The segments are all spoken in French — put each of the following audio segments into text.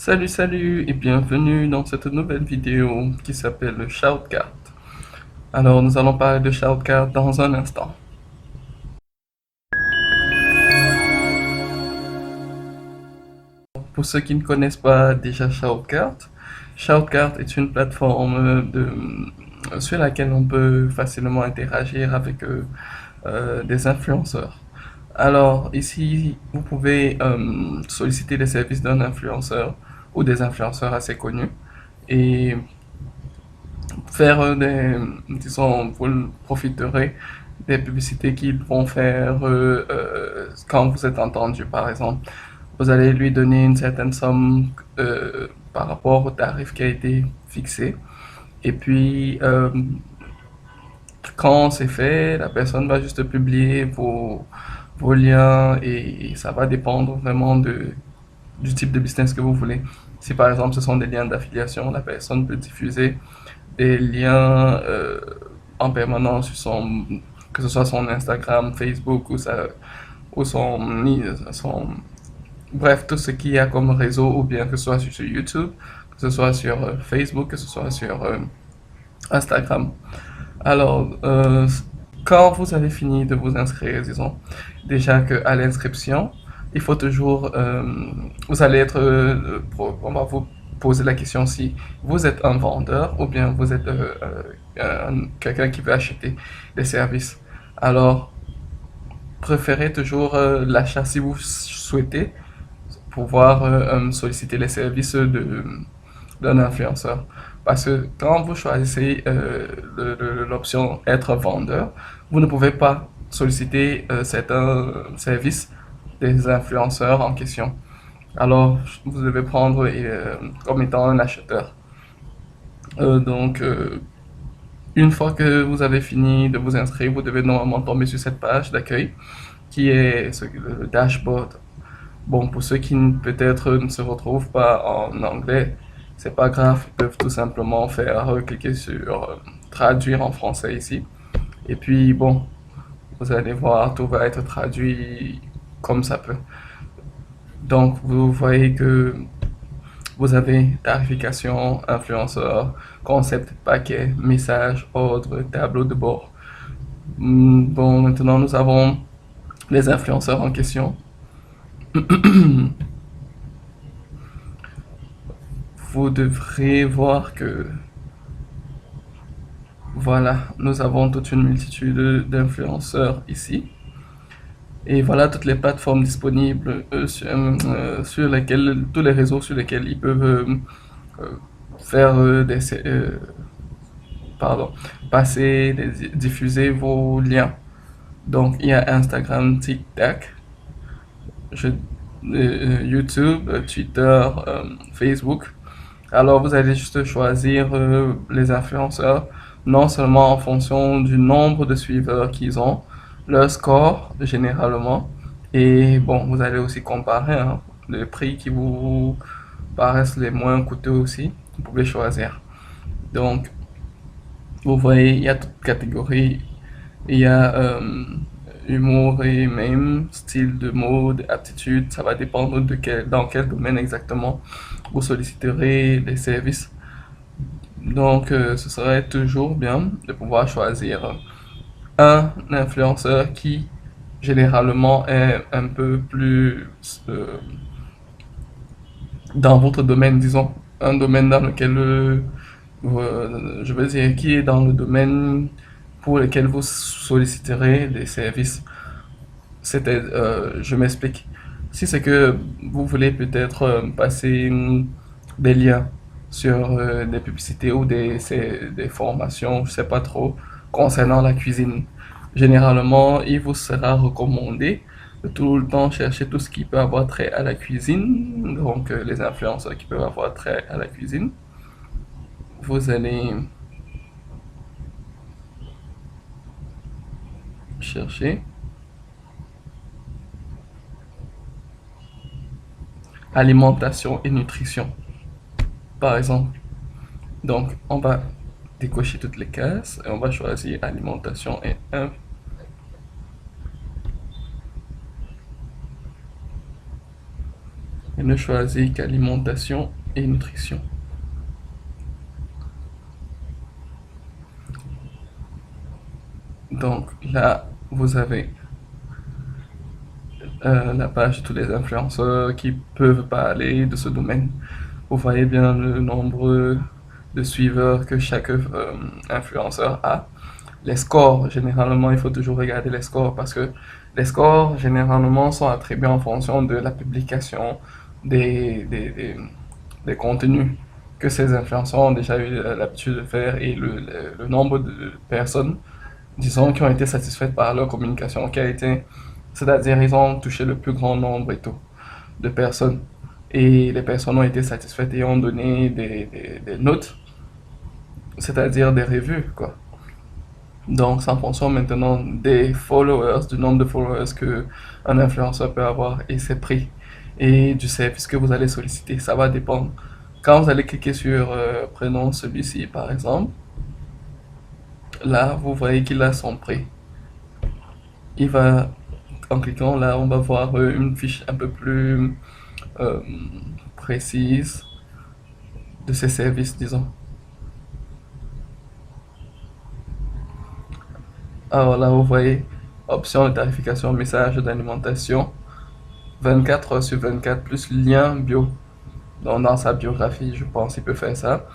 Salut et bienvenue dans cette nouvelle vidéo qui s'appelle Shoutcard. Alors nous allons parler de Shoutcard dans un instant. Pour ceux qui ne connaissent pas déjà Shoutcard, Shoutcard est une plateforme sur laquelle on peut facilement interagir avec des influenceurs. Alors ici, vous pouvez solliciter les services d'un influenceur ou des influenceurs assez connus et faire disons, vous profiterez des publicités qu'ils vont faire quand vous êtes entendu, par exemple. Vous allez lui donner une certaine somme par rapport au tarif qui a été fixé. Et puis, quand c'est fait, la personne va juste publier vos liens et ça va dépendre vraiment du type de business que vous voulez. Si par exemple ce sont des liens d'affiliation, la personne peut diffuser des liens en permanence sur que ce soit son Instagram, Facebook ou bref, tout ce qu'il y a comme réseau ou bien que ce soit sur YouTube, que ce soit sur Facebook, que ce soit sur Instagram. Alors, quand vous avez fini de vous inscrire, disons, déjà qu'à l'inscription, il faut toujours, vous allez être, on va vous poser la question si vous êtes un vendeur ou bien vous êtes quelqu'un qui veut acheter des services. Alors, préférez toujours l'achat si vous souhaitez pouvoir solliciter les services d'un influenceur. Parce que quand vous choisissez l'option être vendeur, vous ne pouvez pas solliciter certains services des influenceurs en question. Alors, vous devez prendre comme étant un acheteur. Donc, une fois que vous avez fini de vous inscrire, vous devez normalement tomber sur cette page d'accueil qui est le dashboard. Bon, pour ceux qui peut-être ne se retrouvent pas en anglais, c'est pas grave, ils peuvent tout simplement faire cliquer sur traduire en français ici. Et puis bon, vous allez voir, tout va être traduit comme ça peut. Donc vous voyez que vous avez tarification, influenceur, concept, paquet, message, ordre, tableau de bord. Bon, maintenant nous avons les influenceurs en question. Vous devrez voir que voilà, nous avons toute une multitude d'influenceurs ici. Et voilà toutes les plateformes disponibles sur lesquelles, tous les réseaux sur lesquels ils peuvent euh, faire pardon, passer, diffuser vos liens. Donc il y a Instagram, TikTok, je- YouTube, Twitter, Facebook. Alors vous allez juste choisir les influenceurs, non seulement en fonction du nombre de suiveurs qu'ils ont, leur score généralement, et bon, vous allez aussi comparer hein, les prix qui vous paraissent les moins coûteux aussi, vous pouvez choisir. Donc, vous voyez, il y a toute catégorie, il y a humour et même style de mode, aptitude, ça va dépendre dans quel domaine exactement vous solliciterez les services. Donc, ce serait toujours bien de pouvoir choisir un influenceur qui généralement est un peu plus dans votre domaine, disons, un domaine dans lequel, je veux dire, qui est dans le domaine pour lequel vous solliciterez des services. Je m'explique. Si c'est que vous voulez peut-être passer des liens sur des publicités ou des formations, je sais pas trop, concernant la cuisine, généralement, il vous sera recommandé de tout le temps chercher tout ce qui peut avoir trait à la cuisine, donc les influenceurs qui peuvent avoir trait à la cuisine. Vous allez chercher alimentation et nutrition, par exemple. Donc, on va décocher toutes les cases et on va choisir alimentation et ne choisis qu'alimentation et nutrition. Donc là, vous avez la page de tous les influenceurs qui peuvent parler de ce domaine. Vous voyez bien le nombre de suiveurs que chaque influenceur a. Les scores, généralement, il faut toujours regarder les scores parce que les scores, généralement, sont attribués en fonction de la publication des, des, des, des contenus que ces influenceurs ont déjà eu l'habitude de faire et le nombre de personnes, disons, qui ont été satisfaites par leur communication, qui a été, c'est-à-dire, ils ont touché le plus grand nombre et tout de personnes. Et les personnes ont été satisfaites et ont donné des notes, c'est-à-dire des revues, quoi. Donc, c'est en fonction maintenant des followers, du nombre de followers que un influenceur peut avoir et ses prix et du service que vous allez solliciter. Ça va dépendre. Quand vous allez cliquer sur, prenons celui-ci par exemple, là, vous voyez qu'il a son prix. Il va, en cliquant là, on va voir une fiche un peu plus euh, précise de ses services, disons. Alors là, vous voyez, option de tarification, message d'alimentation, 24 heures sur 24, plus lien bio. Donc, dans sa biographie, je pense qu'il peut faire ça.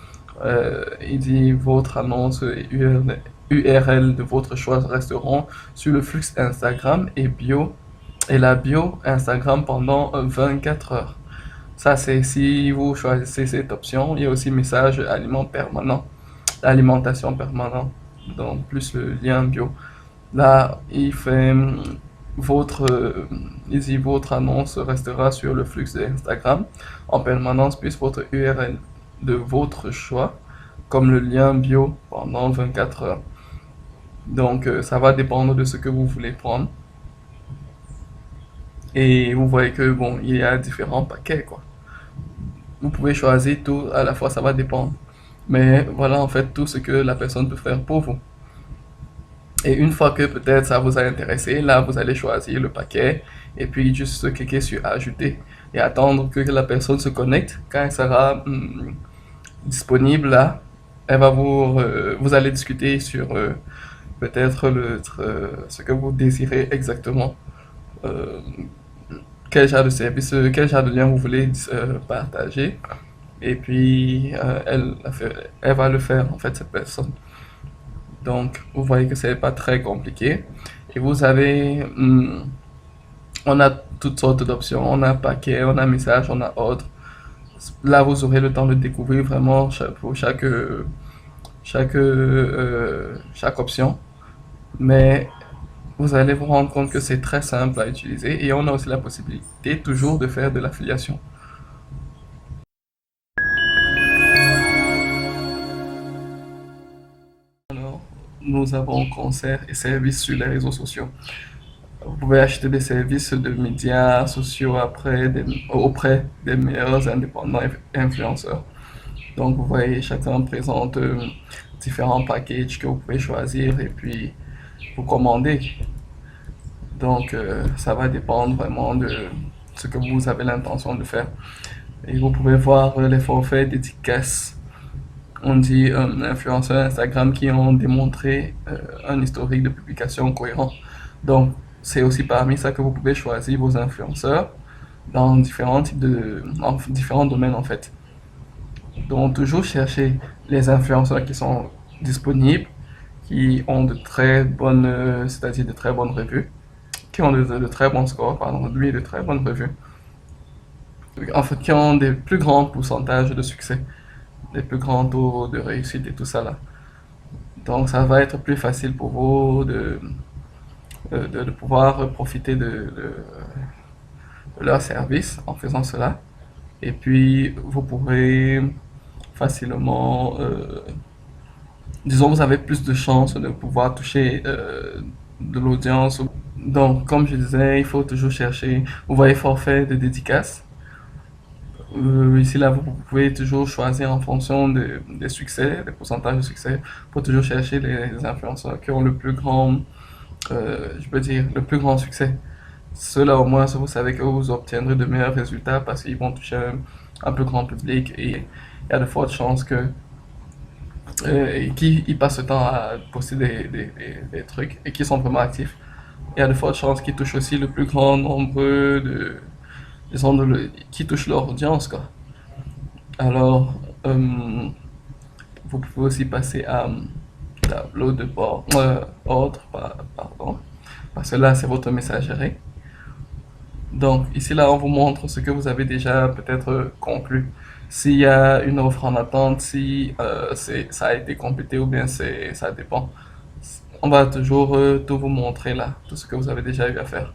Il dit votre annonce et URL de votre choix resteront sur le flux Instagram et la bio Instagram pendant 24 heures. Ça, c'est si vous choisissez cette option. Il y a aussi message alimentation permanente, donc plus le lien bio. Là, il fait votre, ici, votre annonce restera sur le flux d'Instagram en permanence, puis votre URL de votre choix, comme le lien bio pendant 24 heures. Donc, ça va dépendre de ce que vous voulez prendre. Et vous voyez que, bon, il y a différents paquets, quoi. Vous pouvez choisir tout à la fois, ça va dépendre. Mais voilà, en fait, tout ce que la personne peut faire pour vous. Et une fois que peut-être ça vous a intéressé, là vous allez choisir le paquet et puis juste cliquer sur ajouter et attendre que la personne se connecte. Quand elle sera disponible là, vous allez discuter sur peut-être ce que vous désirez exactement, euh, quel genre de service, quel genre de lien vous voulez partager. Et puis elle va le faire en fait cette personne. Donc, vous voyez que c'est pas très compliqué. Et vous avez, on a toutes sortes d'options. On a paquet, on a message, on a autre. Là, vous aurez le temps de découvrir vraiment pour chaque option. Mais vous allez vous rendre compte que c'est très simple à utiliser. Et on a aussi la possibilité toujours de faire de l'affiliation. Alors, nous avons concerts et services sur les réseaux sociaux. Vous pouvez acheter des services de médias sociaux auprès des meilleurs indépendants influenceurs. Donc, vous voyez, chacun présente différents packages que vous pouvez choisir et puis vous commander. Donc, ça va dépendre vraiment de ce que vous avez l'intention de faire. Et vous pouvez voir les forfaits dédicaces. On dit influenceurs Instagram qui ont démontré un historique de publication cohérent. Donc, c'est aussi parmi ça que vous pouvez choisir vos influenceurs dans dans différents domaines en fait. Donc, toujours chercher les influenceurs qui sont disponibles, qui ont de très bonnes, c'est-à-dire de très bonnes revues, qui ont de très bons scores, pardon, lui de très bonnes revues. En fait, qui ont des plus grands pourcentages de succès, des plus grands taux de réussite et tout ça là. Donc, ça va être plus facile pour vous de pouvoir profiter de leur service en faisant cela. Et puis, vous pourrez facilement, disons, vous avez plus de chances de pouvoir toucher de l'audience. Donc, comme je disais, il faut toujours chercher, vous voyez, forfait de dédicace. Ici, là, vous pouvez toujours choisir en fonction des succès, des pourcentages de succès, pour toujours chercher les influenceurs qui ont le plus grand, je peux dire, le plus grand succès. Cela au moins, vous savez que vous obtiendrez de meilleurs résultats parce qu'ils vont toucher un plus grand public et il y a de fortes chances que et qui ils passent le temps à poster des trucs et qui sont vraiment actifs. Il y a de fortes chances qu'ils touchent aussi le plus grand nombre disons, qui touchent leur audience, quoi. Alors, vous pouvez aussi passer à tableau de bord, ordre, pardon, parce que là, c'est votre messagerie. Donc, ici, là, on vous montre ce que vous avez déjà peut-être conclu. S'il y a une offre en attente, si ça a été complété ou bien ça dépend. On va toujours tout vous montrer là, tout ce que vous avez déjà eu à faire.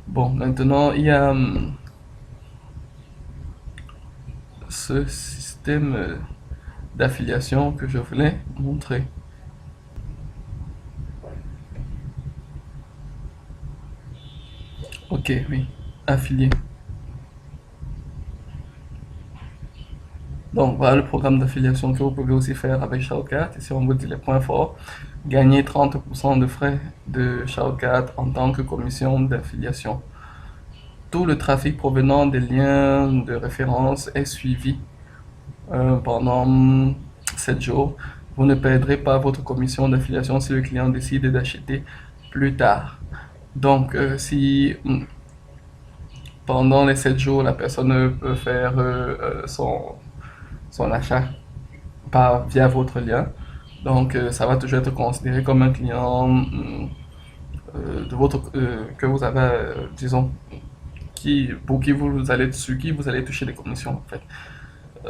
Bon, maintenant, il y a ce système d'affiliation que je voulais montrer. Ok, oui, affilié. Donc voilà le programme d'affiliation que vous pouvez aussi faire avec Shoutcard. Ici on vous dit les points forts. Gagner 30% de frais de Shoutcard en tant que commission d'affiliation. Tout le trafic provenant des liens de référence est suivi pendant 7 jours. Vous ne perdrez pas votre commission d'affiliation si le client décide d'acheter plus tard. Donc si pendant les 7 jours la personne peut faire son achat via votre lien. Donc, ça va toujours être considéré comme un client que vous avez, disons, pour qui sur qui vous allez toucher des commissions, en fait.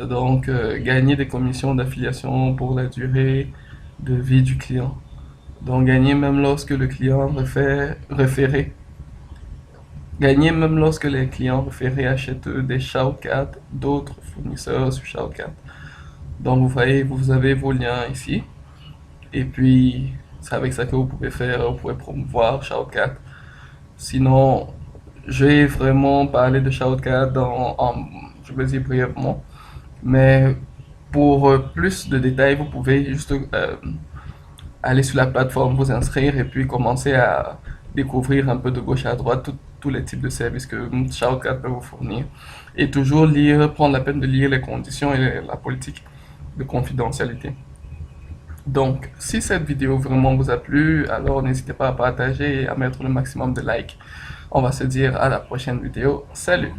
Donc, gagner des commissions d'affiliation pour la durée de vie du client. Donc, gagner même lorsque les clients référés achètent des Shoutcard d'autres fournisseurs sur Shoutcard. Donc, vous voyez, vous avez vos liens ici. Et puis, c'est avec ça que vous pouvez faire, vous pouvez promouvoir Shoutcard. Sinon, je vais vraiment parler de Shoutcard je vais dire brièvement. Mais pour plus de détails, vous pouvez juste aller sur la plateforme, vous inscrire et puis commencer à découvrir un peu de gauche à droite tous les types de services que Shoutcard peut vous fournir. Et toujours prendre la peine de lire les conditions et la politique de confidentialité. Donc, si cette vidéo vraiment vous a plu, alors n'hésitez pas à partager et à mettre le maximum de likes. On va se dire à la prochaine vidéo. Salut!